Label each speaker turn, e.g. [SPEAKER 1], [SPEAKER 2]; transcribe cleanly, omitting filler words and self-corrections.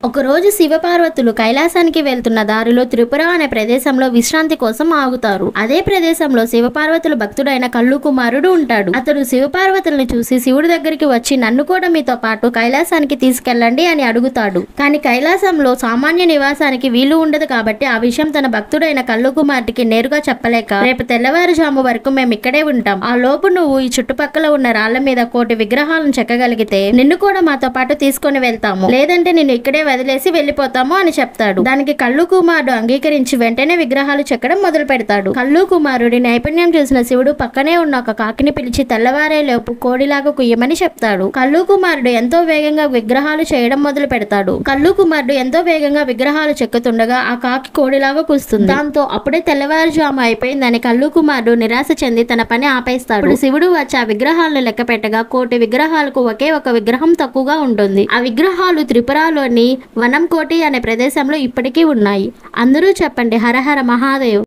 [SPEAKER 1] ఒకరోజు శివపార్వతులు కైలాసానికి వెళ్తున్న దారిలో త్రిపుర అనే ప్రదేశంలో విశ్రాంతి కోసం ఆగుతారు. అదే ప్రదేశంలో శివపార్వతుల భక్తుడైన కల్లు కుమారుడు ఉంటాడు. అతడు శివపార్వతుల్ని చూసి శివుడి దగ్గరికి వచ్చి నన్ను కూడా మీతో పాటు కైలాసానికి తీసుకెళ్ళండి అని అడుగుతాడు. కానీ కైలాసంలో సామాన్య నివాసానికి వీలు ఉండదు కాబట్టి ఆ విషయం తన భక్తుడైన కల్లు కుమారుడికి నేరుగా చెప్పలేక, రేపు తెల్లవారుజాము వరకు మేము ఇక్కడే ఉంటాం, ఆ లోపు నువ్వు ఈ చుట్టుపక్కల ఉన్న రాళ్ల మీద 1,000,000 విగ్రహాలను చెక్కగలిగితే నిన్ను కూడా మాతో పాటు తీసుకొని వెళ్తాము, లేదంటే నిన్ను ఇక్కడే వదిలేసి వెళ్ళిపోతాము అని చెప్తాడు. దానికి కల్లు కుమారుడు అంగీకరించి వెంటనే విగ్రహాలు చెక్కడం మొదలు పెడతాడు. కల్లు కుమారుడి నైపుణ్యం చూసిన శివుడు పక్కనే ఉన్న ఒక కాకిని పిలిచి తెల్లవారేలోపు కోడిలాగా కుయ్యమని చెప్తాడు. కల్లు కుమారుడు ఎంతో వేగంగా విగ్రహాలు చేయడం మొదలు పెడతాడు. కల్లు కుమారుడు ఎంతో వేగంగా విగ్రహాలు చెక్కుతుండగా ఆ కాకి కోడిలాగా కూస్తుంది. దాంతో అప్పుడే తెల్లవారుజాము అయిపోయిందని కల్లు కుమారుడు నిరాశ చెంది తన పని ఆపేస్తాడు. శివుడు వచ్చి ఆ విగ్రహాలను లెక్క పెట్టగా 1,000,000 విగ్రహాలకు ఒకే ఒక విగ్రహం తక్కువగా ఉంటుంది. ఆ విగ్రహాలు త్రిపురలోని వనంకోటి అనే ప్రదేశంలో ఇప్పటికీ ఉన్నాయి. అందరూ చెప్పండి హర హర మహాదేవ్.